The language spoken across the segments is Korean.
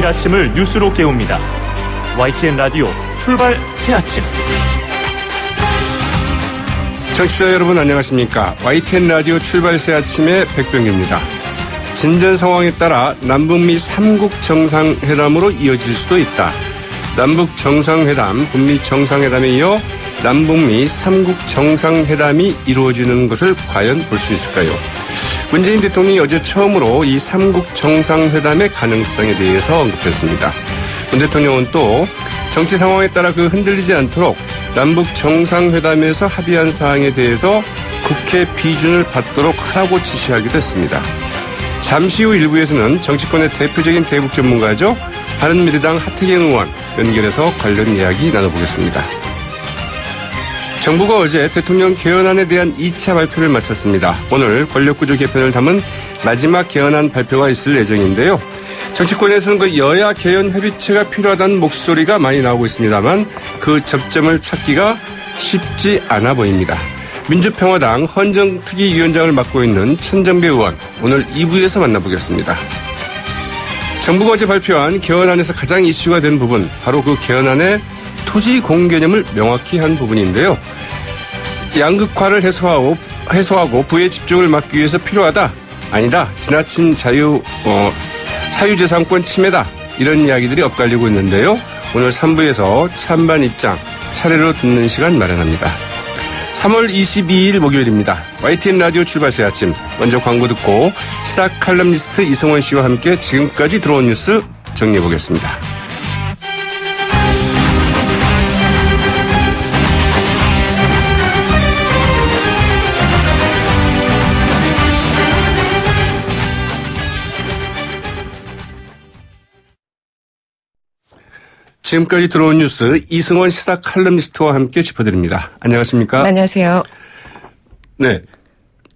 매일 아침을 뉴스로 깨웁니다. YTN 라디오 출발 새아침. 청취자 여러분 안녕하십니까. YTN 라디오 출발 새아침의 백병규입니다. 진전 상황에 따라 남북미 3국 정상회담으로 이어질 수도 있다. 남북 정상회담, 북미 정상회담에 이어 남북미 3국 정상회담이 이루어지는 것을 과연 볼 수 있을까요? 문재인 대통령이 어제 처음으로 이 3국 정상회담의 가능성에 대해서 언급했습니다. 문 대통령은 또 정치 상황에 따라 흔들리지 않도록 남북 정상회담에서 합의한 사항에 대해서 국회 비준을 받도록 하라고 지시하기도 했습니다. 잠시 후 1부에서는 정치권의 대표적인 대북 전문가죠. 바른미래당 하태경 의원 연결해서 관련 이야기 나눠보겠습니다. 정부가 어제 대통령 개헌안에 대한 2차 발표를 마쳤습니다. 오늘 권력구조 개편을 담은 마지막 개헌안 발표가 있을 예정인데요. 정치권에서는 여야 개헌 협의체가 필요하다는 목소리가 많이 나오고 있습니다만 그 접점을 찾기가 쉽지 않아 보입니다. 민주평화당 헌정특위위원장을 맡고 있는 천정배 의원, 오늘 2부에서 만나보겠습니다. 정부가 어제 발표한 개헌안에서 가장 이슈가 된 부분, 바로 그 개헌안의 토지 공개념을 명확히 한 부분인데요. 양극화를 해소하고 부의 집중을 막기 위해서 필요하다. 아니다. 지나친 사유재산권 침해다. 이런 이야기들이 엇갈리고 있는데요. 오늘 3부에서 찬반 입장 차례로 듣는 시간 마련합니다. 3월 22일 목요일입니다. YTN 라디오 출발새 아침. 먼저 광고 듣고 시사 칼럼니스트 이승원 씨와 함께 지금까지 들어온 뉴스 정리해보겠습니다. 지금까지 들어온 뉴스 이승원 시사 칼럼니스트와 함께 짚어드립니다. 안녕하십니까? 네, 안녕하세요. 네.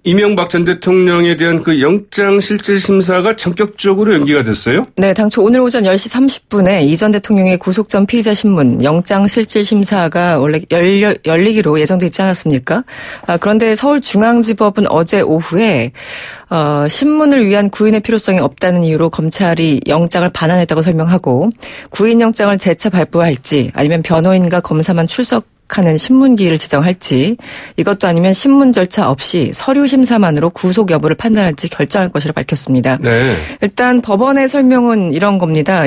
이명박 전 대통령에 대한 영장실질심사가 전격적으로 연기가 됐어요? 네, 당초 오늘 오전 10시 30분에 이 전 대통령의 구속 전 피의자 신문 영장실질심사가 원래 열리기로 예정돼 있지 않았습니까? 그런데 서울중앙지법은 어제 오후에 신문을 위한 구인의 필요성이 없다는 이유로 검찰이 영장을 반환했다고 설명하고 구인 영장을 재차 발부할지 아니면 변호인과 검사만 출석하는 신문기일을 지정할지 이것도 아니면 신문 절차 없이 서류 심사만으로 구속 여부를 판단할지 결정할 것이라 밝혔습니다. 네. 일단 법원의 설명은 이런 겁니다.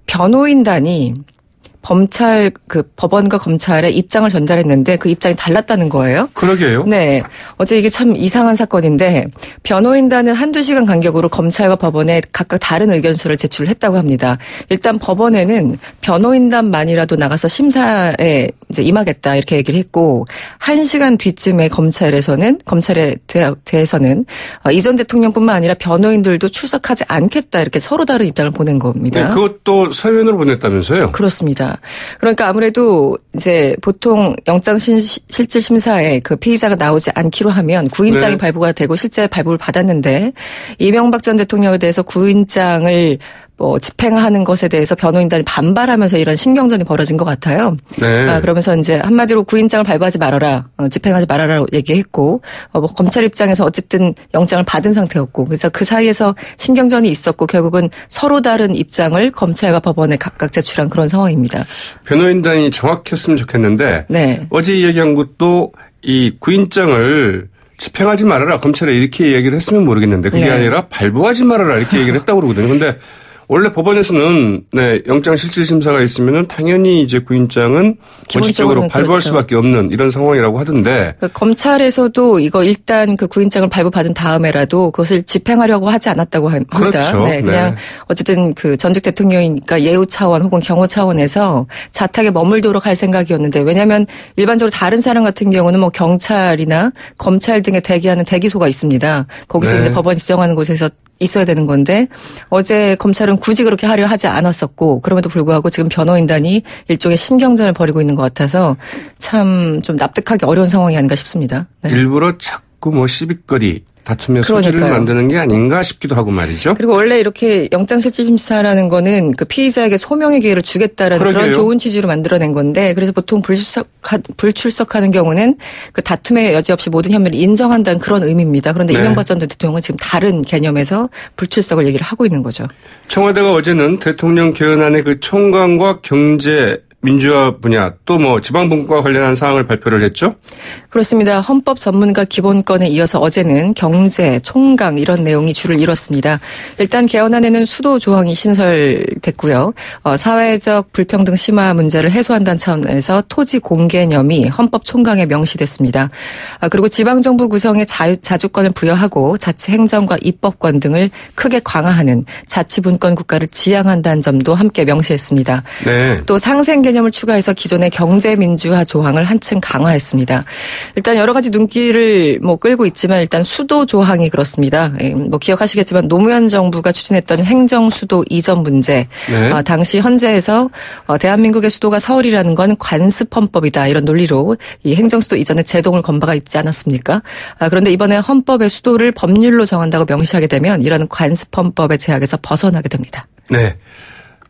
변호인단이 법원과 검찰에 입장을 전달했는데 그 입장이 달랐다는 거예요. 그러게요. 네. 어제 이게 참 이상한 사건인데 변호인단은 한두 시간 간격으로 검찰과 법원에 각각 다른 의견서를 제출했다고 합니다. 일단 법원에는 변호인단만이라도 나가서 심사에 이제 임하겠다 이렇게 얘기를 했고 1시간 뒤쯤에 검찰에 대해서는 이 전 대통령뿐만 아니라 변호인들도 출석하지 않겠다 이렇게 서로 다른 입장을 보낸 겁니다. 네, 그것도 서면으로 보냈다면서요? 그렇습니다. 그러니까 아무래도 이제 보통 영장실질심사에 피의자가 나오지 않기로 하면 구인장이 발부가 되고 실제 발부를 받았는데 이명박 전 대통령에 대해서 구인장을 집행하는 것에 대해서 변호인단이 반발하면서 이런 신경전이 벌어진 것 같아요. 네. 그러면서 이제 한마디로 구인장을 발부하지 말아라, 집행하지 말아라 얘기했고, 검찰 입장에서 어쨌든 영장을 받은 상태였고, 그래서 그 사이에서 신경전이 있었고 결국은 서로 다른 입장을 검찰과 법원에 각각 제출한 그런 상황입니다. 변호인단이 정확했으면 좋겠는데, 네. 어제 이야기한 것도 이 구인장을 집행하지 말아라 검찰에 이렇게 얘기를 했으면 모르겠는데 그게 아니라 발부하지 말아라 이렇게 얘기를 했다고 그러거든요. 근데 원래 법원에서는 영장실질심사가 있으면은 당연히 이제 구인장은 원칙적으로 발부할 수밖에 없는 이런 상황이라고 하던데. 검찰에서도 이거 일단 구인장을 발부받은 다음에라도 그것을 집행하려고 하지 않았다고 합니다. 그렇죠. 네, 그냥 어쨌든 전직 대통령이니까 예우 차원 혹은 경호 차원에서 자택에 머물도록 할 생각이었는데 왜냐하면 일반적으로 다른 사람 같은 경우는 경찰이나 검찰 등에 대기하는 대기소가 있습니다. 거기서 이제 법원이 지정하는 곳에서 있어야 되는 건데 어제 검찰은 굳이 그렇게 하려 하지 않았었고 그럼에도 불구하고 지금 변호인단이 일종의 신경전을 벌이고 있는 것 같아서 참 좀 납득하기 어려운 상황이 아닌가 싶습니다. 네. 일부러 자꾸 자꾸 뭐 시비거리 다툼의 소지를 그러니까요. 만드는 게 아닌가 싶기도 하고 말이죠. 그리고 원래 이렇게 영장실질심사라는 거는 그 피의자에게 소명의 기회를 주겠다라는 그러게요. 그런 좋은 취지로 만들어낸 건데 그래서 보통 불출석하는 경우는 그 다툼의 여지 없이 모든 혐의를 인정한다는 그런 의미입니다. 그런데 네. 이명박 전 대통령은 지금 다른 개념에서 불출석을 얘기를 하고 있는 거죠. 청와대가 어제는 대통령 개헌안의 그 총괄과 경제 민주화 분야 또 뭐 지방분과 관련한 사항을 발표를 했죠. 그렇습니다. 헌법 전문가 기본권에 이어서 어제는 경제, 총강 이런 내용이 줄을 이뤘습니다. 일단 개헌안에는 수도 조항이 신설됐고요. 사회적 불평등 심화 문제를 해소한다는 차원에서 토지 공개념이 헌법 총강에 명시됐습니다. 그리고 지방정부 구성에 자주권을 부여하고 자치 행정과 입법권 등을 크게 강화하는 자치분권 국가를 지향한다는 점도 함께 명시했습니다. 네. 또 상생 개념을 추가해서 기존의 경제민주화 조항을 한층 강화했습니다. 일단 여러 가지 눈길을 끌고 있지만 일단 수도 조항이 그렇습니다. 기억하시겠지만 노무현 정부가 추진했던 행정수도 이전 문제. 네. 당시 헌재에서 대한민국의 수도가 서울이라는 건 관습헌법이다 이런 논리로 이 행정수도 이전에 제동을 건 바가 있지 않았습니까? 그런데 이번에 헌법의 수도를 법률로 정한다고 명시하게 되면 이런 관습헌법의 제약에서 벗어나게 됩니다. 네.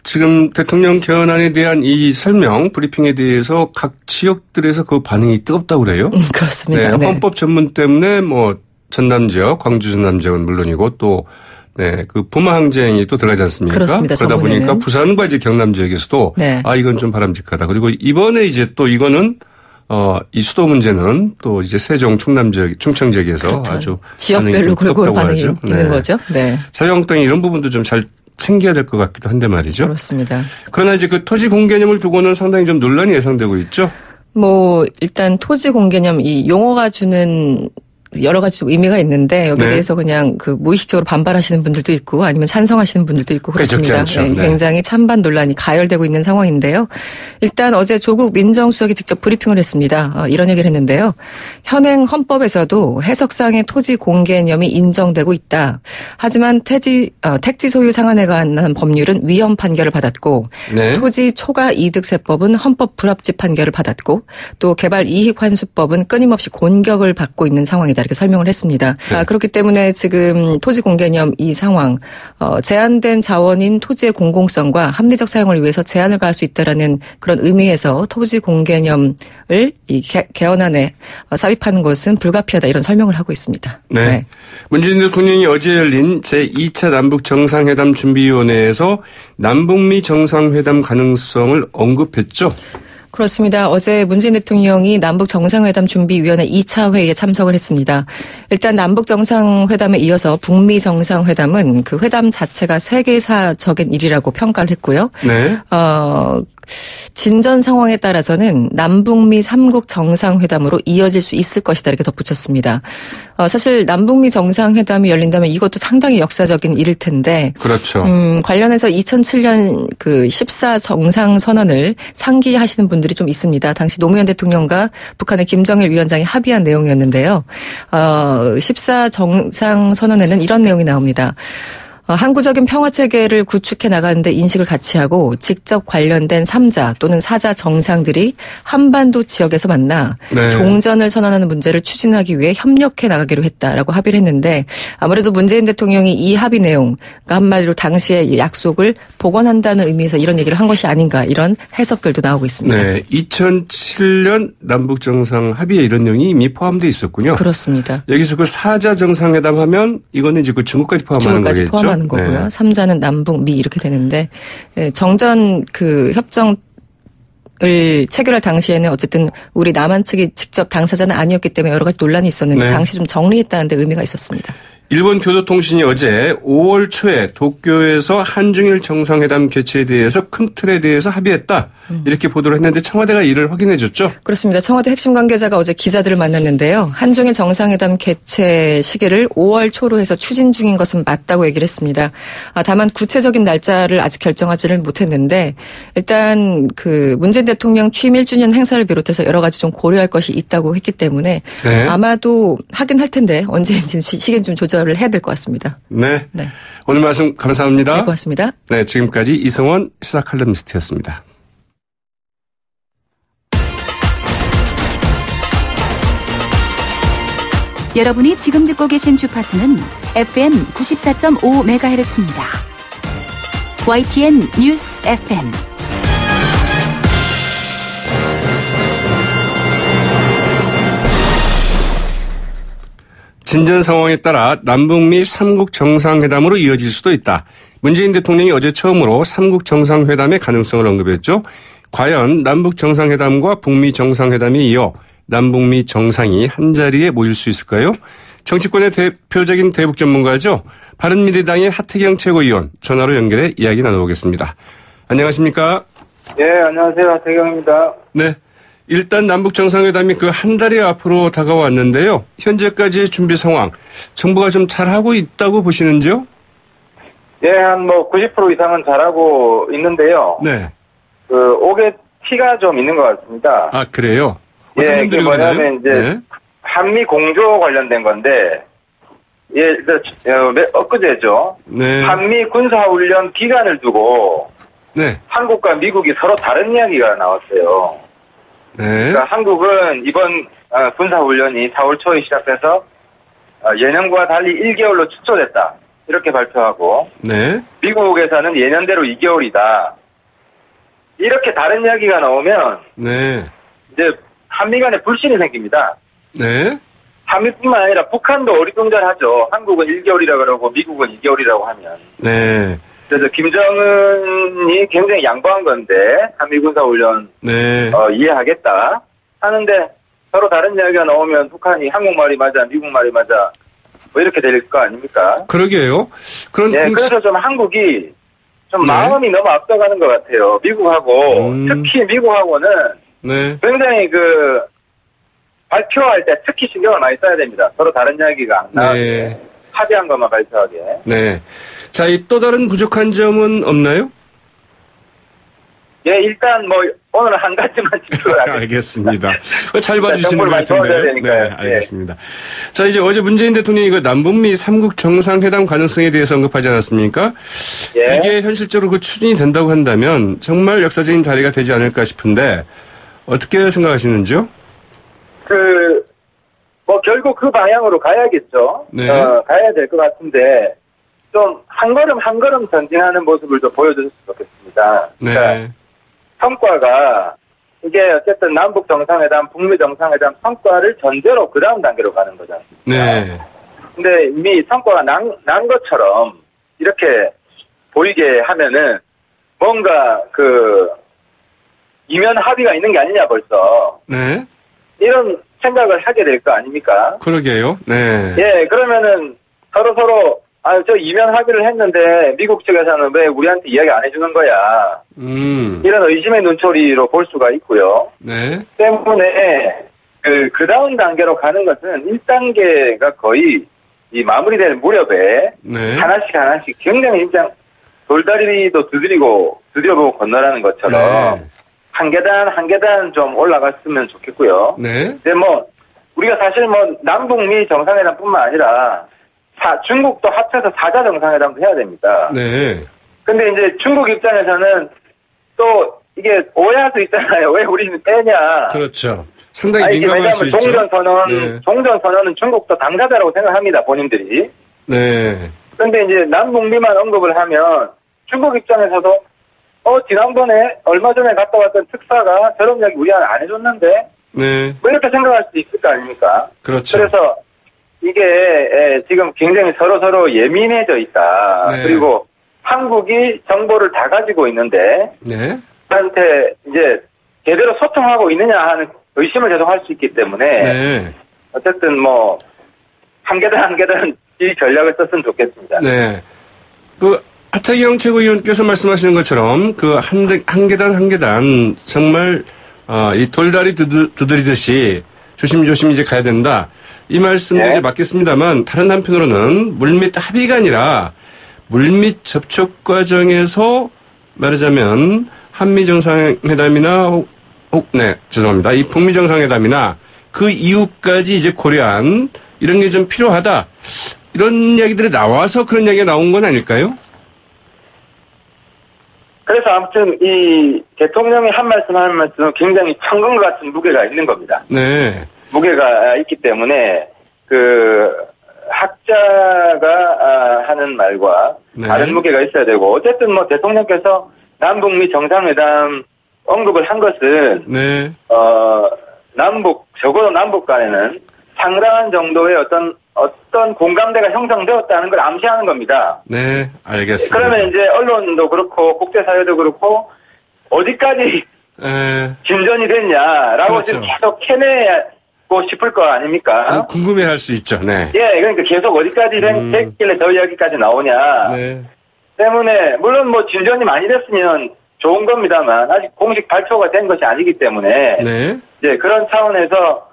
지금 대통령 개헌안에 대한 이 설명 브리핑에 대해서 각 지역들에서 그 반응이 뜨겁다고 그래요. 그렇습니다. 네, 네. 헌법 전문 때문에 뭐 전남 지역, 광주 전남 지역은 물론이고 또 네, 그 부마 항쟁이 또 들어가지 않습니까? 그렇습니다. 그러다 전문에는. 보니까 부산과 이제 경남 지역에서도 네. 이건 좀 바람직하다. 그리고 이번에 이제 또 이거는 이 수도 문제는 또 이제 세종, 충남 지역, 충청 지역에서 그렇죠. 아주 지역별로 골고루 반응이 있는 거죠. 네. 자유한국당이 이런 부분도 좀 잘 챙겨야 될 것 같기도 한데 말이죠. 그렇습니다. 그러나 이제 그 토지 공개념을 두고는 상당히 좀 논란이 예상되고 있죠. 일단 토지 공개념 이 용어가 주는 여러 가지 의미가 있는데 여기에 네. 대해서 그냥 그 무의식적으로 반발하시는 분들도 있고 아니면 찬성하시는 분들도 있고 그렇습니다. 적지 않죠. 네. 굉장히 찬반 논란이 가열되고 있는 상황인데요. 일단 어제 조국 민정수석이 직접 브리핑을 했습니다. 이런 얘기를 했는데요. 현행 헌법에서도 해석상의 토지 공개념이 인정되고 있다. 하지만 택지 소유 상한에 관한 법률은 위헌 판결을 받았고 네. 토지 초과 이득세법은 헌법 불합치 판결을 받았고 또 개발 이익 환수법은 끊임없이 공격을 받고 있는 상황이다. 이렇게 설명을 했습니다. 네. 그렇기 때문에 지금 토지 공개념 이 상황 제한된 자원인 토지의 공공성과 합리적 사용을 위해서 제한을 가할 수 있다라는 그런 의미에서 토지 공개념을 이 개헌안에 삽입하는 것은 불가피하다 이런 설명을 하고 있습니다. 네. 네. 문재인 대통령이 어제 열린 제2차 남북 정상회담 준비위원회에서 남북미 정상회담 가능성을 언급했죠. 그렇습니다. 어제 문재인 대통령이 남북 정상회담 준비위원회 2차 회의에 참석을 했습니다. 일단 남북 정상회담에 이어서 북미 정상회담은 그 회담 자체가 세계사적인 일이라고 평가를 했고요. 네. 진전 상황에 따라서는 남북미 3국 정상회담으로 이어질 수 있을 것이다 이렇게 덧붙였습니다. 사실 남북미 정상회담이 열린다면 이것도 상당히 역사적인 일일 텐데 그렇죠. 관련해서 2007년 그 14 정상선언을 상기하시는 분들이 좀 있습니다. 당시 노무현 대통령과 북한의 김정일 위원장이 합의한 내용이었는데요. 14 정상선언에는 이런 내용이 나옵니다. 항구적인 평화체계를 구축해 나가는데 인식을 같이 하고 직접 관련된 3자 또는 4자 정상들이 한반도 지역에서 만나 네. 종전을 선언하는 문제를 추진하기 위해 협력해 나가기로 했다라고 합의를 했는데 아무래도 문재인 대통령이 이 합의 내용, 그러니까 한마디로 당시의 약속을 복원한다는 의미에서 이런 얘기를 한 것이 아닌가 이런 해석들도 나오고 있습니다. 네. 2007년 남북 정상 합의에 이런 내용이 이미 포함되어 있었군요. 그렇습니다. 여기서 그 4자 정상회담 하면 이거는 이제 그 중국까지 포함하는 중국까지 거겠죠. 포함하는 거고요. 네. 3자는 남북, 미 이렇게 되는데 정전 그 협정을 체결할 당시에는 어쨌든 우리 남한 측이 직접 당사자는 아니었기 때문에 여러 가지 논란이 있었는데 네. 당시 좀 정리했다는 데 의미가 있었습니다. 일본 교도통신이 어제 5월 초에 도쿄에서 한중일 정상회담 개최에 대해서 큰 틀에 대해서 합의했다. 이렇게 보도를 했는데 청와대가 이를 확인해 줬죠. 그렇습니다. 청와대 핵심 관계자가 어제 기자들을 만났는데요. 한중일 정상회담 개최 시기를 5월 초로 해서 추진 중인 것은 맞다고 얘기를 했습니다. 다만 구체적인 날짜를 아직 결정하지를 못했는데 일단 그 문재인 대통령 취임 1주년 행사를 비롯해서 여러 가지 좀 고려할 것이 있다고 했기 때문에 네. 아마도 하긴 할 텐데 언제인지 시기는 좀 조절을 해야 될 것 같습니다. 네. 네. 오늘 말씀 감사합니다. 네, 고맙습니다. 네, 지금까지 이성원 시사칼럼니스트였습니다. 여러분이 지금 듣고 계신 주파수는 FM 94.5MHz입니다. YTN 뉴스 FM. 진전 상황에 따라 남북미 3국 정상회담으로 이어질 수도 있다. 문재인 대통령이 어제 처음으로 3국 정상회담의 가능성을 언급했죠. 과연 남북 정상회담과 북미 정상회담이 이어 남북미 정상이 한자리에 모일 수 있을까요? 정치권의 대표적인 대북 전문가죠. 바른미래당의 하태경 최고위원 전화로 연결해 이야기 나눠보겠습니다. 안녕하십니까? 네, 안녕하세요. 하태경입니다. 네. 일단 남북 정상회담이 그 한 달이 앞으로 다가왔는데요. 현재까지의 준비 상황, 정부가 좀 잘하고 있다고 보시는지요? 예, 한 90% 이상은 잘하고 있는데요. 네. 옥의 티가 좀 있는 것 같습니다. 아, 그래요? 어떤 예, 분들이 이게 뭐냐면 이제 네. 한미 공조 관련된 건데, 예, 엊그제죠. 네. 한미 군사훈련 기간을 두고 네. 한국과 미국이 서로 다른 이야기가 나왔어요. 네. 그러니까 한국은 이번 군사훈련이 4월 초에 시작돼서 예년과 달리 1개월로 축소됐다. 이렇게 발표하고 네. 미국에서는 예년대로 2개월이다. 이렇게 다른 이야기가 나오면 네. 이제 한미 간에 불신이 생깁니다. 네. 한미뿐만 아니라 북한도 어리둥절하죠. 한국은 1개월이라고 그러고 미국은 2개월이라고 하면. 네. 그래서 김정은이 굉장히 양보한 건데 한미 군사훈련 네. 이해하겠다 하는데 서로 다른 이야기가 나오면 북한이 한국말이 맞아 미국말이 맞아 뭐 이렇게 될 거 아닙니까? 그러게요. 그래서 좀 한국이 좀 네. 마음이 너무 앞서가는 것 같아요. 미국하고 특히 미국하고는 네. 굉장히 발표할 때 특히 신경을 많이 써야 됩니다. 서로 다른 이야기가 안 나오게 네. 합의한 것만 발표하게. 네. 자, 이 또 다른 부족한 점은 없나요? 예, 일단 오늘 한 가지만 짚어야 알겠습니다. 잘 봐주시는 정보를 것 많이 도와줘야 같은데요. 되니까요. 네, 알겠습니다. 자, 이제 어제 문재인 대통령이 남북미 3국 정상회담 가능성에 대해서 언급하지 않았습니까? 예. 이게 현실적으로 추진이 된다고 한다면 정말 역사적인 자리가 되지 않을까 싶은데 어떻게 생각하시는지요? 결국 그 방향으로 가야겠죠. 네. 가야 될 것 같은데, 좀, 한 걸음 전진하는 모습을 좀 보여줬으면 좋겠습니다. 네. 그러니까 성과가, 이게 어쨌든 남북 정상회담, 북미 정상회담 성과를 전제로 그 다음 단계로 가는 거잖아요. 네. 근데 이미 성과가 난 것처럼, 이렇게 보이게 하면은, 뭔가 이면 합의가 있는 게 아니냐 벌써. 네. 이런 생각을 하게 될 거 아닙니까? 그러게요. 네. 예, 그러면은 서로 저 이면 합의를 했는데 미국 측에서는 왜 우리한테 이야기 안 해주는 거야? 이런 의심의 눈초리로 볼 수가 있고요. 네. 때문에 그 다음 단계로 가는 것은 1단계가 거의 이 마무리될 무렵에 네. 하나씩 굉장히 진짜 돌다리도 두드려보고 건너라는 것처럼 네. 한 계단 좀 올라갔으면 좋겠고요. 네. 근데 우리가 사실 남북미 정상회담뿐만 아니라 중국도 합쳐서 4자 정상회담도 해야 됩니다. 네. 근데 이제 중국 입장에서는 또 이게 오해할 수 있잖아요. 왜 우리는 빼냐. 그렇죠. 상당히 민감할 수 있죠. 종전선언은 중국도 당사자라고 생각합니다. 본인들이. 네. 근데 이제 남북미만 언급을 하면 중국 입장에서도 지난번에 얼마 전에 갔다 왔던 특사가 저런 이야기 우리한테 안 해줬는데 네. 이렇게 생각할 수도 있을 거 아닙니까? 그렇죠. 그래서 이게 지금 굉장히 서로 예민해져 있다. 네. 그리고 한국이 정보를 다 가지고 있는데 네. 한테 이제 제대로 소통하고 있느냐 하는 의심을 계속 할 수 있기 때문에 네. 어쨌든 한 계단 이 전략을 썼으면 좋겠습니다. 네. 하태경 최고위원께서 말씀하시는 것처럼 한 계단 정말 이 돌다리 두드리듯이 조심조심 이제 가야 된다. 이 말씀도 네. 이제 맞겠습니다만 다른 한편으로는 물밑 합의가 아니라 물밑 접촉 과정에서 말하자면 한미 정상회담이나 이 북미 정상회담이나 그 이후까지 이제 고려한 이런 게 좀 필요하다. 이런 이야기들이 나와서 그런 이야기가 나온 건 아닐까요? 그래서 아무튼 이 대통령이 한 말씀은 굉장히 천근 같은 무게가 있는 겁니다. 네. 무게가 있기 때문에 학자가 하는 말과 네. 다른 무게가 있어야 되고 어쨌든 뭐 대통령께서 남북미 정상회담 언급을 한 것은 네. 적어도 남북 간에는 상당한 정도의 어떤 공감대가 형성되었다는 걸 암시하는 겁니다. 네, 알겠습니다. 그러면 이제 언론도 그렇고 국제사회도 그렇고 어디까지 진전이 됐냐라고 그렇죠. 지금 계속 캐내고 싶을 거 아닙니까? 궁금해할 수 있죠. 네. 예, 그러니까 계속 어디까지 됐길래 저 이야기까지 나오냐. 네. 때문에 물론 뭐 진전이 많이 됐으면 좋은 겁니다만 아직 공식 발표가 된 것이 아니기 때문에 네. 이제 그런 차원에서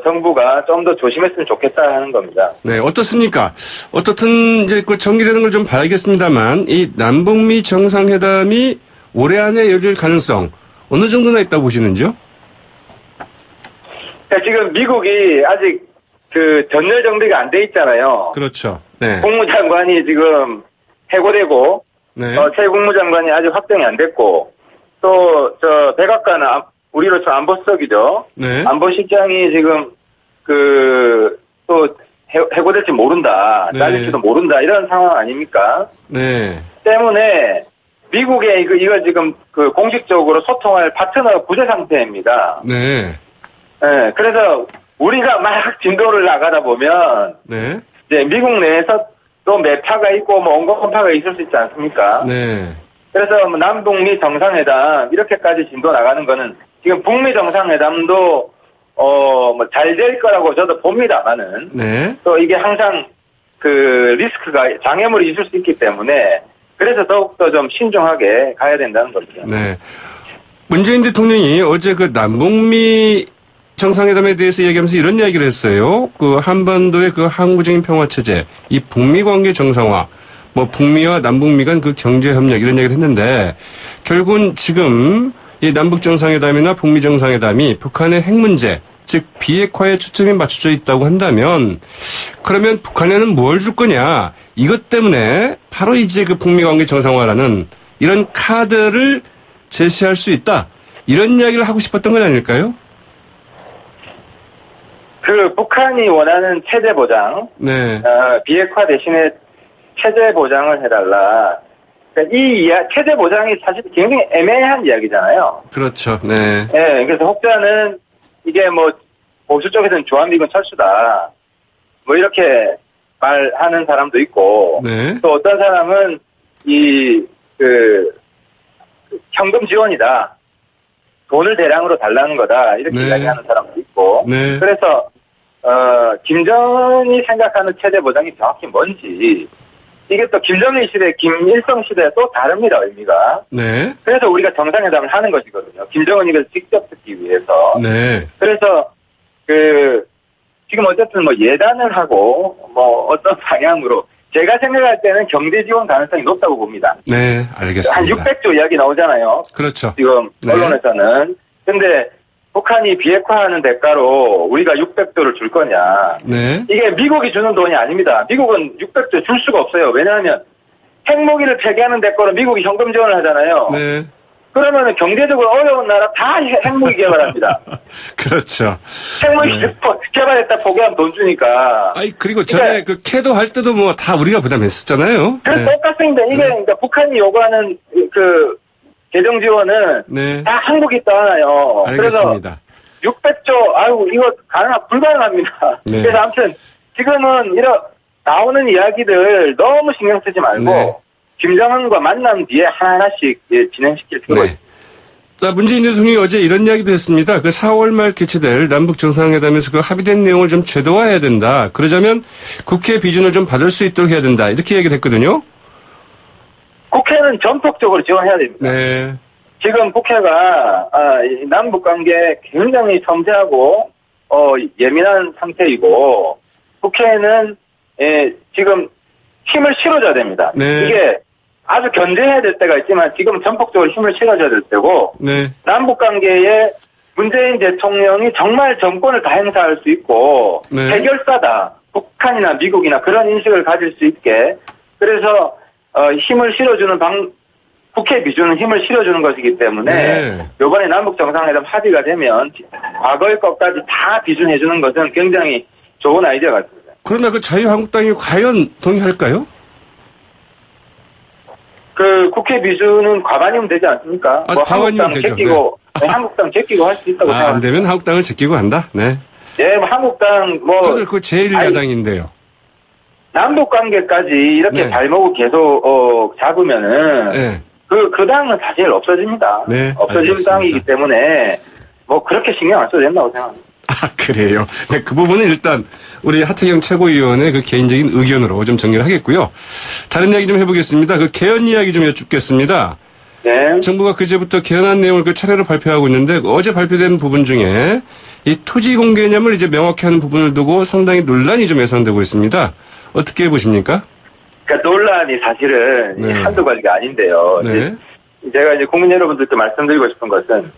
정부가 좀 더 조심했으면 좋겠다 하는 겁니다. 네, 어떻습니까? 어떻든 이제 그 전개되는 걸 좀 봐야겠습니다만 이 남북미 정상회담이 올해 안에 열릴 가능성 어느 정도나 있다고 보시는지요? 그러니까 지금 미국이 아직 그 전열 정비가 안 돼 있잖아요. 그렇죠. 네. 국무장관이 지금 해고되고 네. 새 국무장관이 아직 확정이 안 됐고 또 저 백악관 우리로서 안보수석이죠. 네. 안보실장이 지금 또 해고될지 모른다, 네. 잘릴지도 모른다 이런 상황 아닙니까? 네. 때문에 미국의 이거 지금 공식적으로 소통할 파트너 부재 상태입니다. 네. 네, 그래서 우리가 막 진도를 나가다 보면 네. 이제 미국 내에서 또 매파가 있고 뭐 온건파가 있을 수 있지 않습니까? 네. 그래서 남북미 정상회담 이렇게까지 진도 나가는 거는 지금 북미 정상회담도 뭐 잘 될 거라고 저도 봅니다만은 네. 또 이게 항상 리스크가 장애물이 있을 수 있기 때문에 그래서 더욱더 좀 신중하게 가야 된다는 거죠. 네. 문재인 대통령이 어제 남북미 정상회담에 대해서 얘기하면서 이런 이야기를 했어요. 한반도의 항구적인 평화체제, 이 북미 관계 정상화, 북미와 남북미 간 경제협력 이런 얘기를 했는데 결국은 지금 이 남북 정상회담이나 북미 정상회담이 북한의 핵 문제, 즉 비핵화에 초점이 맞춰져 있다고 한다면 그러면 북한에는 뭘 줄 거냐? 이것 때문에 바로 이제 북미 관계 정상화라는 이런 카드를 제시할 수 있다. 이런 이야기를 하고 싶었던 건 아닐까요? 북한이 원하는 체제 보장, 네. 비핵화 대신에 체제 보장을 해달라. 그러니까 체제 보장이 사실 굉장히 애매한 이야기잖아요. 그렇죠. 네. 네, 그래서 혹자는 이게 보수 쪽에서는 주한미군 철수다. 이렇게 말하는 사람도 있고, 네. 또 어떤 사람은 현금 지원이다. 돈을 대량으로 달라는 거다. 이렇게 네. 이야기하는 사람도 있고, 네. 그래서 김정은이 생각하는 체제 보장이 정확히 뭔지, 이게 또 김정일 시대, 김일성 시대와 또 다릅니다, 의미가. 네. 그래서 우리가 정상회담을 하는 것이거든요. 김정은이 그래서 직접 듣기 위해서. 네. 그래서, 지금 어쨌든 예단을 하고, 어떤 방향으로, 제가 생각할 때는 경제 지원 가능성이 높다고 봅니다. 네, 알겠습니다. 한 600조 이야기 나오잖아요. 그렇죠. 지금, 네. 언론에서는. 근데, 북한이 비핵화하는 대가로 우리가 600조를 줄 거냐. 네. 이게 미국이 주는 돈이 아닙니다. 미국은 600조 줄 수가 없어요. 왜냐하면 핵무기를 폐기하는 대가로 미국이 현금 지원을 하잖아요. 네. 그러면 경제적으로 어려운 나라 다 핵무기 개발합니다. 그렇죠. 핵무기 개발했다 포기하면 돈 주니까. 그리고 전에 캐도 할 때도 다 우리가 부담했었잖아요. 그래서 네. 똑같습니다. 이게 그러니까 북한이 요구하는 재정 지원은 네. 다 한국이 떠나요. 알겠습니다. 그래서 600조, 이거 불가능합니다. 네. 그래서 아무튼 지금은 나오는 이야기들 너무 신경 쓰지 말고 네. 김정은과 만난 뒤에 하나하나씩 진행시킬 필요가 있습니다. 문재인 대통령이 어제 이런 이야기도 했습니다. 4월 말 개최될 남북 정상회담에서 합의된 내용을 좀 제도화해야 된다. 그러자면 국회 비준을 좀 받을 수 있도록 해야 된다. 이렇게 얘기를 했거든요. 국회는 전폭적으로 지원해야 됩니다. 네. 지금 국회가 남북 관계에 굉장히 섬세하고 예민한 상태이고 국회는 지금 힘을 실어줘야 됩니다. 네. 이게 아주 견제해야 될 때가 있지만 지금 전폭적으로 힘을 실어줘야 될 때고 네. 남북 관계에 문재인 대통령이 정말 정권을 다 행사할 수 있고 네. 해결사다. 북한이나 미국이나 그런 인식을 가질 수 있게 그래서 힘을 실어주는 국회 비준은 힘을 실어주는 것이기 때문에 네. 이번에 남북 정상회담 합의가 되면 과거의 것까지 다 비준해주는 것은 굉장히 좋은 아이디어 같습니다. 그러나 그 자유한국당이 과연 동의할까요? 그 국회 비준은 과반이면 되지 않습니까? 뭐 과반이면 되죠. 제끼고, 네. 한국당 제끼고 할 수 있다고 생각합니다. 안 되면 한국당을 제끼고 한다? 네. 네, 뭐 한국당 뭐. 그 제1야당인데요. 남북 관계까지 이렇게 네. 발목을 계속, 잡으면은. 네. 그 당은 사실 없어집니다. 네. 없어지는 알겠습니다. 당이기 때문에 뭐 그렇게 신경 안 써도 된다고 생각합니다. 아, 그래요. 네, 그 부분은 일단 우리 하태경 최고위원의 그 개인적인 의견으로 좀 정리를 하겠고요. 다른 이야기 좀 해보겠습니다. 그 개헌 이야기 좀 여쭙겠습니다. 네. 정부가 그제부터 개헌안 내용을 그 차례로 발표하고 있는데 어제 발표된 부분 중에 이 토지 공개념을 이제 명확히 하는 부분을 두고 상당히 논란이 좀 예상되고 있습니다. 어떻게 보십니까? 그러니까 논란이 사실은 네. 한두 가지가 아닌데요. 네. 제가 이제 국민 여러분들께 말씀드리고 싶은 것은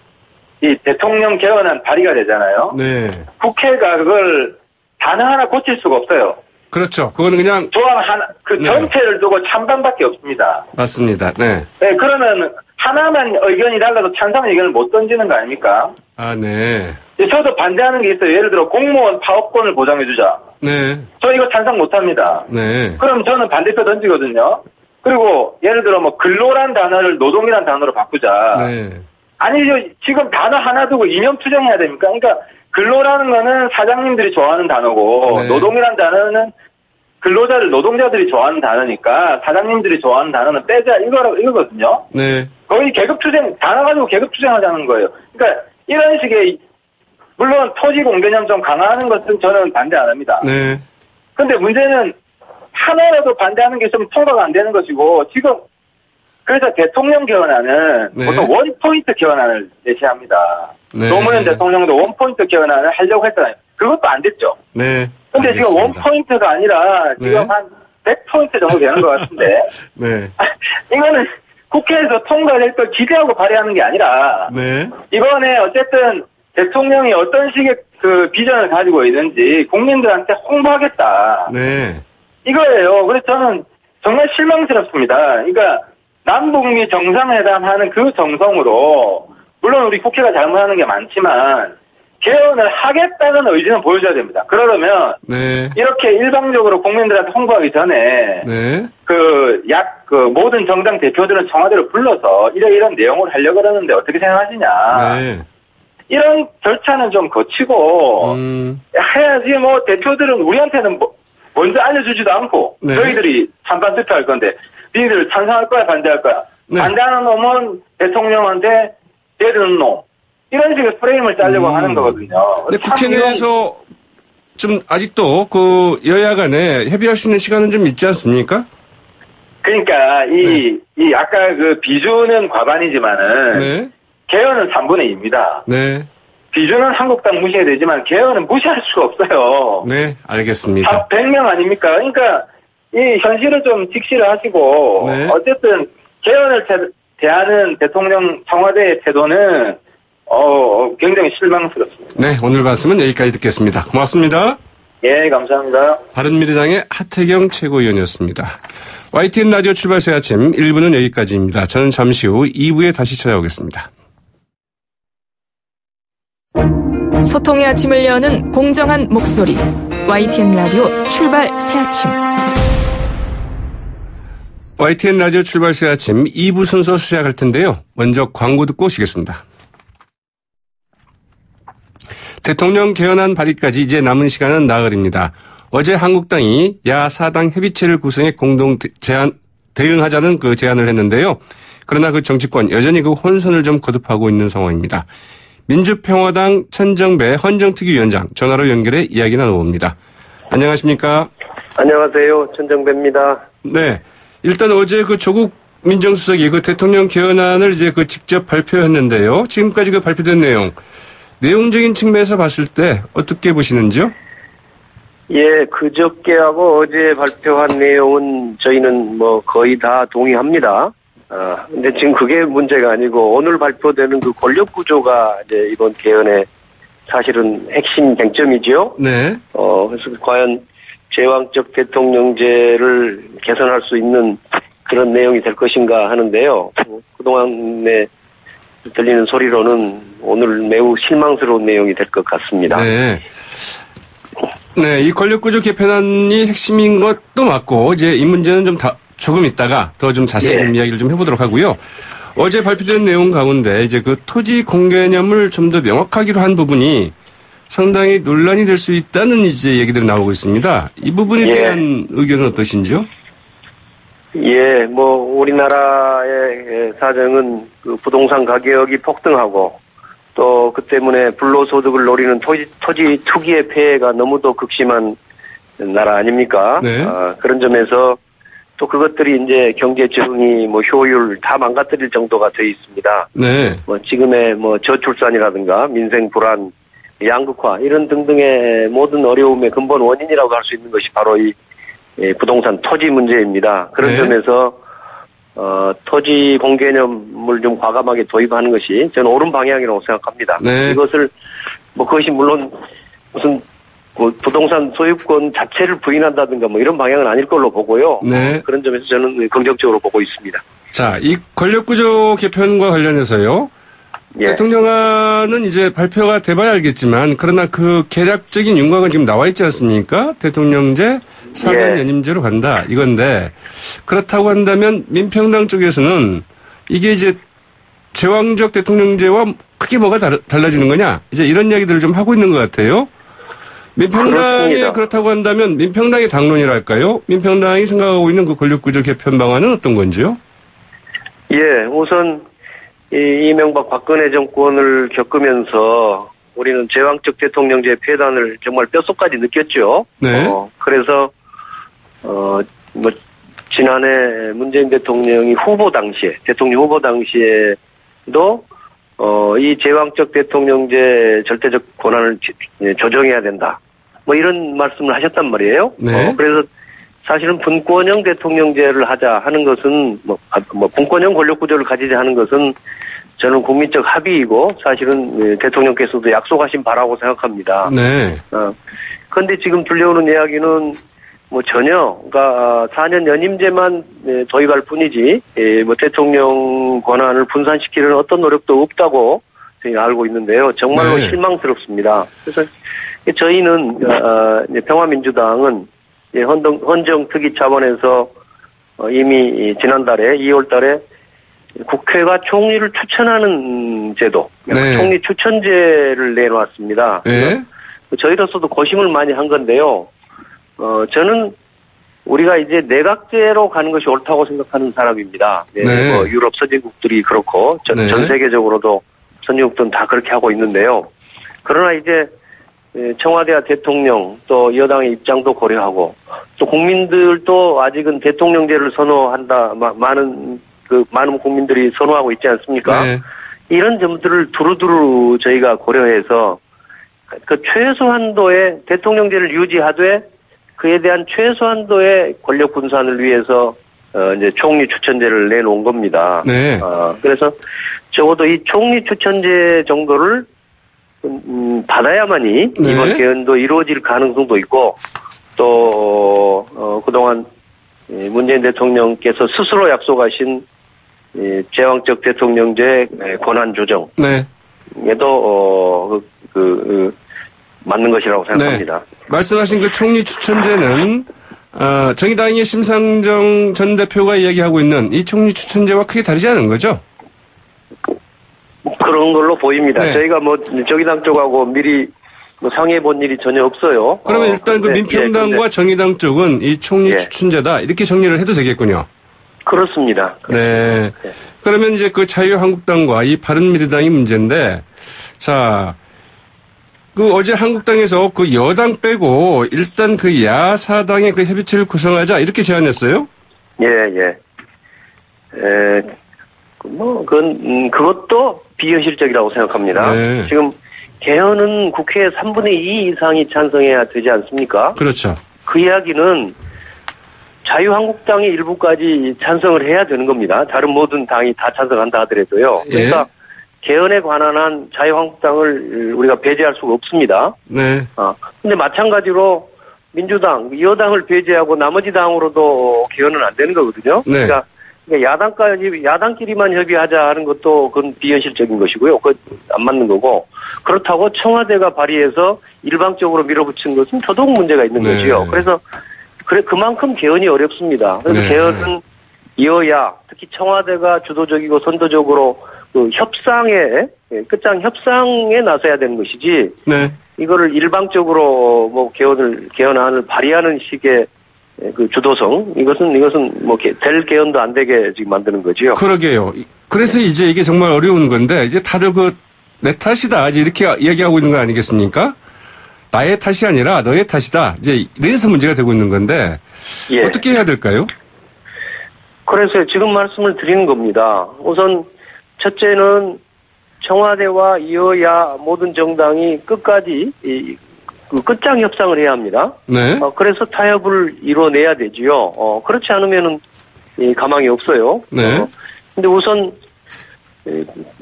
이 대통령 개헌안 발의가 되잖아요. 네. 국회가 그걸 단어 하나 고칠 수가 없어요. 그렇죠. 그거는 그냥 조항 하나, 그 네. 전체를 두고 찬반밖에 없습니다. 맞습니다. 네. 네, 그러면 하나만 의견이 달라도 찬성 의견을 못 던지는 거 아닙니까? 아, 네. 저도 반대하는 게 있어요. 예를 들어 공무원 파업권을 보장해주자. 네. 저 이거 찬성 못합니다. 네. 그럼 저는 반대표 던지거든요. 그리고 예를 들어 뭐 근로란 단어를 노동이란 단어로 바꾸자. 네. 아니죠. 지금 단어 하나 두고 이념 투쟁해야 됩니까? 그러니까 근로라는 거는 사장님들이 좋아하는 단어고 네. 노동이란 단어는 근로자들 노동자들이 좋아하는 단어니까 사장님들이 좋아하는 단어는 빼자 이거거든요. 네. 거의 계급투쟁 단어 가지고 계급투쟁하자는 거예요. 그러니까 이런 식의 물론 토지 공개념 좀 강화하는 것은 저는 반대 안 합니다. 네. 근데 문제는 하나라도 반대하는 게 좀 통과가 안 되는 것이고 지금 그래서 대통령 개헌안은 네. 보통 원포인트 개헌안을 제시합니다. 네. 노무현 대통령도 원포인트 개헌안을 하려고 했잖아요. 그것도 안 됐죠. 네. 근데 지금 알겠습니다. 원포인트가 아니라 지금 네. 한 100포인트 정도 되는 것 같은데 네. 이거는 국회에서 통과될 걸 기대하고 발의하는 게 아니라 네. 이번에 어쨌든 대통령이 어떤 식의 그 비전을 가지고 있는지 국민들한테 홍보하겠다. 네. 이거예요. 그래서 저는 정말 실망스럽습니다. 그러니까 남북미 정상회담 하는 그 정성으로 물론 우리 국회가 잘못하는 게 많지만 개헌을 하겠다는 의지는 보여줘야 됩니다. 그러려면 네. 이렇게 일방적으로 국민들한테 홍보하기 전에 네. 그 모든 정당 대표들은 청와대로 불러서 이런 내용을 하려고 그러는데 어떻게 생각하시냐. 네. 이런 절차는 좀 거치고 해야지. 뭐 대표들은 우리한테는 먼저 알려주지도 않고 네. 저희들이 찬반 투표할 건데 니들 찬성할 거야 반대할 거야. 네. 반대하는 놈은 대통령한테 때리는 놈. 이런 식의 프레임을 짜려고 하는 거거든요. 근데 국회 내에서 좀 아직도 그 여야 간에 협의할 수 있는 시간은 좀 있지 않습니까? 그러니까 이 아까 그 비준은 과반이지만은 네. 개헌은 3분의 2입니다. 네. 비준은 한국당 무시해야 되지만 개헌은 무시할 수가 없어요. 네. 알겠습니다. 100명 아닙니까? 그러니까 이 현실을 좀 직시를 하시고 네. 어쨌든 개헌을 대하는 대통령 청와대의 태도는 굉장히 실망스럽습니다. 네. 오늘 말씀은 여기까지 듣겠습니다. 고맙습니다. 예, 감사합니다. 바른미래당의 하태경 최고위원이었습니다. YTN 라디오 출발새 아침 1부는 여기까지입니다. 저는 잠시 후 2부에 다시 찾아오겠습니다. 소통의 아침을 여는 공정한 목소리 YTN 라디오 출발 새아침. YTN 라디오 출발새 아침 2부 순서 시작할 텐데요. 먼저 광고 듣고 오시겠습니다. 대통령 개헌안 발의까지 이제 남은 시간은 나흘입니다. 어제 한국당이 야사당 협의체를 구성해 공동 대응하자는 그 제안을 했는데요. 그러나 그 정치권 여전히 그 혼선을 좀 거듭하고 있는 상황입니다. 민주평화당 천정배 헌정특위위원장 전화로 연결해 이야기 나눠봅니다. 안녕하십니까? 안녕하세요. 천정배입니다. 네. 일단 어제 그 조국 민정수석이 그 대통령 개헌안을 이제 그 직접 발표했는데요. 지금까지 그 발표된 내용적인 측면에서 봤을 때 어떻게 보시는지요? 예, 그저께하고 어제 발표한 내용은 저희는 뭐 거의 다 동의합니다. 근데 지금 그게 문제가 아니고 오늘 발표되는 그 권력 구조가 이제 이번 개헌의 사실은 핵심 쟁점이죠. 네. 그래서 과연 제왕적 대통령제를 개선할 수 있는 그런 내용이 될 것인가 하는데요. 그동안에 들리는 소리로는 오늘 매우 실망스러운 내용이 될 것 같습니다. 네. 네, 이 권력구조 개편안이 핵심인 것도 맞고 이제 이 문제는 조금 있다가 더 좀 자세히 좀 이야기를 좀 해보도록 하고요. 어제 발표된 내용 가운데 이제 그 토지 공개념을 좀 더 명확하기로 한 부분이 상당히 논란이 될 수 있다는 이제 얘기들이 나오고 있습니다. 이 부분에 대한 의견은 어떠신지요? 예, 우리나라의 사정은 그 부동산 가격이 폭등하고 또 그 때문에 불로소득을 노리는 토지 투기의 폐해가 너무도 극심한 나라 아닙니까? 네. 그런 점에서 또 그것들이 이제 경제 적응이 효율 다 망가뜨릴 정도가 되어 있습니다. 네. 지금의 저출산이라든가 민생 불안, 양극화 이런 등등의 모든 어려움의 근본 원인이라고 할 수 있는 것이 바로 이 부동산 토지 문제입니다. 그런 점에서 토지 공개념을 좀 과감하게 도입하는 것이 저는 옳은 방향이라고 생각합니다. 네. 이것을 그것이 물론 무슨 부동산 소유권 자체를 부인한다든가 이런 방향은 아닐 걸로 보고요. 네. 그런 점에서 저는 긍정적으로 보고 있습니다. 자, 이 권력구조 개편과 관련해서요. 예. 대통령안은 이제 발표가 돼봐야 알겠지만 그러나 그 개략적인 윤곽은 지금 나와 있지 않습니까? 대통령제, 사면 연임제로 간다 이건데 그렇다고 한다면 민평당 쪽에서는 이게 이제 제왕적 대통령제와 크게 뭐가 달라지는 거냐 이제 이런 이야기들을 좀 하고 있는 것 같아요. 민평당이 그렇다고 한다면 민평당의 당론이랄까요? 민평당이 생각하고 있는 그 권력구조 개편 방안은 어떤 건지요? 예, 우선 이명박 박근혜 정권을 겪으면서 우리는 제왕적 대통령제 폐단을 정말 뼛속까지 느꼈죠. 네. 그래서 지난해 문재인 대통령이 대통령 후보 당시에도 이 제왕적 대통령제 절대적 권한을 조정해야 된다. 이런 말씀을 하셨단 말이에요. 네. 그래서 사실은 분권형 대통령제를 하자 하는 것은 분권형 권력구조를 가지자 하는 것은 저는 국민적 합의이고 사실은 대통령께서도 약속하신 바라고 생각합니다. 네. 그런데 지금 들려오는 이야기는 전혀 그러니까 4년 연임제만 도입할 뿐이지 대통령 권한을 분산시키는 어떤 노력도 없다고 저희는 알고 있는데요. 정말로 실망스럽습니다. 그래서 저희는 평화민주당은 헌정특위 차원에서 이미 지난달에 2월달에 국회가 총리를 추천하는 제도, 총리 추천제를 내놓았습니다. 네. 저희로서도 고심을 많이 한 건데요. 저는 우리가 이제 내각제로 가는 것이 옳다고 생각하는 사람입니다. 유럽 선진국들이 그렇고 전 세계적으로도 선진국들은 다 그렇게 하고 있는데요. 그러나 이제 청와대와 대통령 또 여당의 입장도 고려하고 또 국민들도 아직은 대통령제를 선호한다. 많은 국민들이 선호하고 있지 않습니까? 네. 이런 점들을 두루두루 저희가 고려해서 그 최소한도의 대통령제를 유지하되 그에 대한 최소한도의 권력 분산을 위해서 이제 총리 추천제를 내놓은 겁니다. 네. 그래서 적어도 이 총리 추천제 정도를 받아야만이 이번 개헌도 이루어질 가능성도 있고 또 그동안 문재인 대통령께서 스스로 약속하신 제왕적 대통령제 권한 조정에도 맞는 것이라고 생각합니다. 네. 말씀하신 그 총리 추천제는 정의당의 심상정 전 대표가 이야기하고 있는 이 총리 추천제와 크게 다르지 않은 거죠? 그런 걸로 보입니다. 네. 저희가 정의당 쪽하고 미리 상의해 본 일이 전혀 없어요. 그러면 일단 그 민평당과 정의당 쪽은 이 총리 추천제다 이렇게 정리를 해도 되겠군요. 그렇습니다. 네. 그러면 이제 그 자유한국당과 이 바른미래당이 문제인데, 자, 그 어제 한국당에서 그 여당 빼고 일단 그 야사당의 그 협의체를 구성하자 이렇게 제안했어요? 그것도 비현실적이라고 생각합니다. 네. 지금 개헌은 국회 3분의 2 이상이 찬성해야 되지 않습니까? 그렇죠. 그 이야기는 자유한국당의 일부까지 찬성을 해야 되는 겁니다. 다른 모든 당이 다 찬성한다 하더라도요. 그러니까 개헌에 관한 한 자유한국당을 우리가 배제할 수가 없습니다. 네. 근데 마찬가지로 민주당, 여당을 배제하고 나머지 당으로도 개헌은 안 되는 거거든요. 네. 그러니까 그러니까 야당끼리만 협의하자 하는 것도 그건 비현실적인 것이고요. 그건 안 맞는 거고. 그렇다고 청와대가 발의해서 일방적으로 밀어붙인 것은 더더욱 문제가 있는 네. 거지요. 그래서 그만큼 개헌이 어렵습니다. 그래서 네. 개헌은 여야, 특히 청와대가 주도적이고 선도적으로 그 끝장 협상에 나서야 되는 것이지. 네. 이거를 일방적으로 뭐 개헌안을 발의하는 식의 그 주도성, 이것은 뭐 될 개헌도 안 되게 지금 만드는 거지요. 그러게요. 그래서 이제 이게 정말 어려운 건데, 이제 다들 내 탓이다. 이제 이렇게 이야기하고 있는 거 아니겠습니까? 나의 탓이 아니라 너의 탓이다. 이제 이래서 문제가 되고 있는 건데, 예. 어떻게 해야 될까요? 그래서 지금 말씀을 드리는 겁니다. 우선 첫째는 청와대와 여야 모든 정당이 끝까지 그 끝장 협상을 해야 합니다. 네. 그래서 타협을 이뤄내야 되지요. 그렇지 않으면은 가망이 없어요. 네. 근데 우선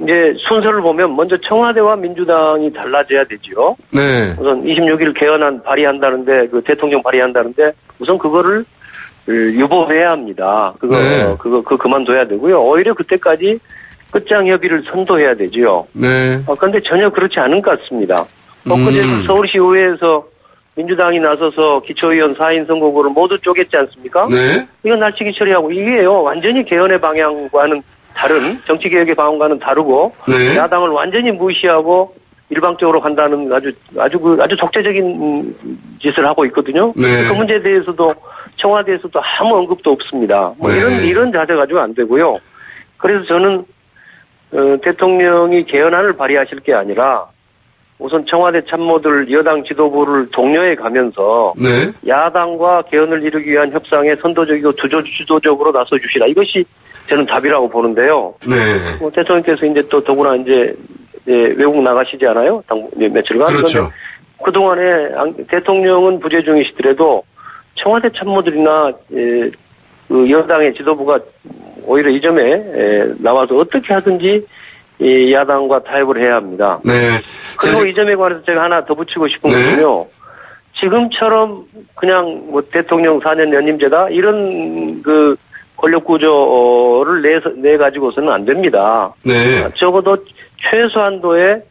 이제 순서를 보면 먼저 청와대와 민주당이 달라져야 되지요. 네. 우선 26일 개헌안 발의한다는데 그 대통령 발의한다는데 우선 그거를 유보해야 합니다. 그거 그만둬야 되고요. 오히려 그때까지 끝장 협의를 선도해야 되지요. 네. 그런데 전혀 그렇지 않은 것 같습니다. 엊그제 서울시 의회에서 민주당이 나서서 기초의원 4인 선거구를 모두 쪼갰지 않습니까? 네. 이건 날치기 처리하고 이게요. 완전히 개헌의 방향과는 다른 정치개혁의 방향과는 다르고 네. 야당을 완전히 무시하고 일방적으로 간다는 아주 독재적인 짓을 하고 있거든요. 네. 그 문제에 대해서도 청와대에서도 아무 언급도 없습니다. 뭐 네. 이런 자세 가지고 안 되고요. 그래서 저는 대통령이 개헌안을 발의하실 게 아니라 우선 청와대 참모들 여당 지도부를 독려해 가면서 네. 야당과 개헌을 이루기 위한 협상에 선도적이고 주도적으로 나서 주시라. 이것이 저는 답이라고 보는데요. 네. 대통령께서 이제 또 더구나 이제 외국 나가시지 않아요? 며칠간. 그렇죠. 그동안에 대통령은 부재 중이시더라도 청와대 참모들이나 그 여당의 지도부가 오히려 이 점에 나와서 어떻게 하든지 이 야당과 타협을 해야 합니다. 네. 그리고 이 점에 관해서 제가 하나 더 붙이고 싶은 네. 것은요. 지금처럼 그냥 뭐 대통령 4년 연임제다 이런 그 권력 구조를 내 가지고서는 안 됩니다. 네. 적어도 최소한도의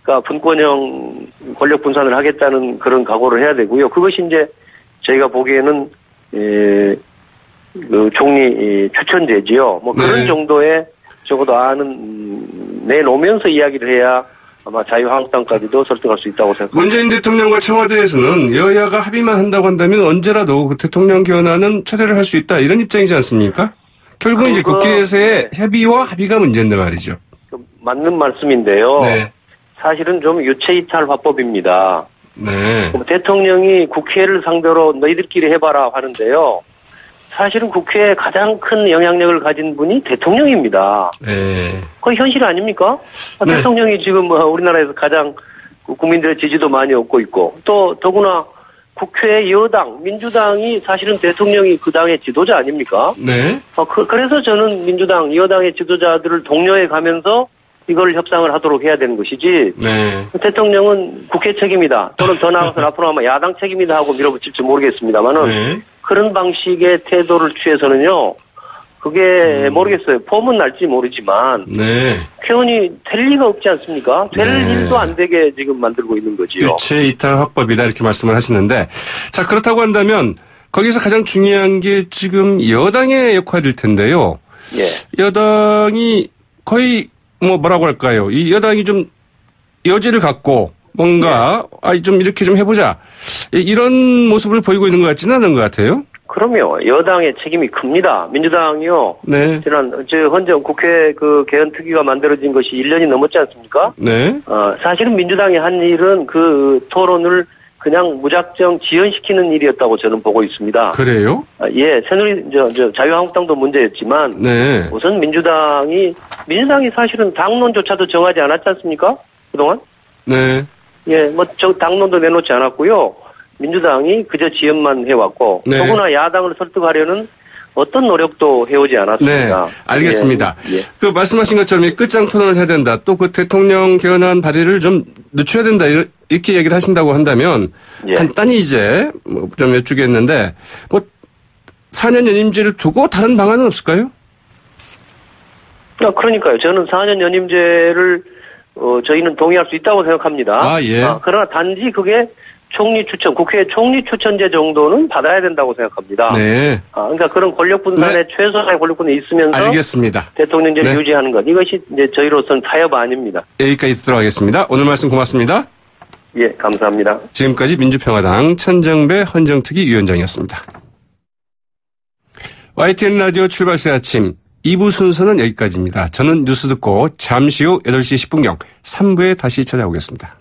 그러니까 분권형 권력 분산을 하겠다는 그런 각오를 해야 되고요. 그것이 이제 저희가 보기에는 그 총리 추천제지요. 뭐 그런 네. 정도의 적어도 안은 내놓으면서 이야기를 해야 아마 자유한국당까지도 설득할 수 있다고 생각합니다. 문재인 대통령과 청와대에서는 여야가 합의만 한다고 한다면 언제라도 그 대통령 개헌안은 철회를 할 수 있다 이런 입장이지 않습니까? 결국은 이제 국회에서의 협의와 합의가 문제인데 말이죠. 맞는 말씀인데요. 네. 사실은 좀 유체이탈 화법입니다. 네. 대통령이 국회를 상대로 너희들끼리 해봐라 하는데요. 사실은 국회에 가장 큰 영향력을 가진 분이 대통령입니다. 네. 그게 현실 아닙니까? 네. 대통령이 지금 우리나라에서 가장 국민들의 지지도 많이 얻고 있고 또 더구나 국회 여당, 민주당이 사실은 대통령이 그 당의 지도자 아닙니까? 네. 그래서 저는 민주당, 여당의 지도자들을 독려해 가면서 이걸 협상을 하도록 해야 되는 것이지. 네. 대통령은 국회 책임이다. 또는 더 나아가서 앞으로 아마 야당 책임이다 하고 밀어붙일지 모르겠습니다만은 네. 그런 방식의 태도를 취해서는요. 그게 모르겠어요. 폼은 날지 모르지만 네. 개헌이 될 리가 없지 않습니까? 될 네. 일도 안 되게 지금 만들고 있는 거지요. 유체 이탈 화법이다 이렇게 말씀을 하시는데 자 그렇다고 한다면 거기서 가장 중요한 게 지금 여당의 역할일 텐데요. 예. 여당이 거의 뭐라고 할까요? 이 여당이 좀 여지를 갖고 뭔가 좀 이렇게 좀 해보자 이런 모습을 보이고 있는 것 같지는 않은 것 같아요. 그럼요. 여당의 책임이 큽니다. 민주당이요. 네. 지난 현재 국회 그 개헌 특위가 만들어진 것이 1년이 넘었지 않습니까? 네. 사실은 민주당이 한 일은 그 토론을 그냥 무작정 지연시키는 일이었다고 저는 보고 있습니다. 그래요? 예, 자유한국당도 문제였지만 네. 우선 민주당이 사실은 당론조차도 정하지 않았지 않습니까? 그동안? 네. 예, 당론도 내놓지 않았고요. 민주당이 그저 지연만 해왔고 네. 더구나 야당을 설득하려는 어떤 노력도 해오지 않았습니다. 네, 알겠습니다. 예. 그 말씀하신 것처럼 끝장 토론을 해야 된다. 또 그 대통령 개헌안 발의를 좀 늦춰야 된다. 이렇게 얘기를 하신다고 한다면 예. 간단히 이제 좀 여쭈겠는데 4년 연임제를 두고 다른 방안은 없을까요? 그러니까요. 저는 4년 연임제를 저희는 동의할 수 있다고 생각합니다. 예. 그러나 단지 그게 총리 추천, 국회 총리 추천제 정도는 받아야 된다고 생각합니다. 네. 그러니까 그런 권력 분산에 최소한의 권력 분산이 있으면서 알겠습니다. 대통령제를 유지하는 것. 이것이 이제 저희로서는 타협 아닙니다. 여기까지 듣도록 하겠습니다. 오늘 말씀 고맙습니다. 예, 감사합니다. 지금까지 민주평화당 천정배 헌정특위 위원장이었습니다. YTN 라디오 출발새 아침 2부 순서는 여기까지입니다. 저는 뉴스 듣고 잠시 후 8시 10분경 3부에 다시 찾아오겠습니다.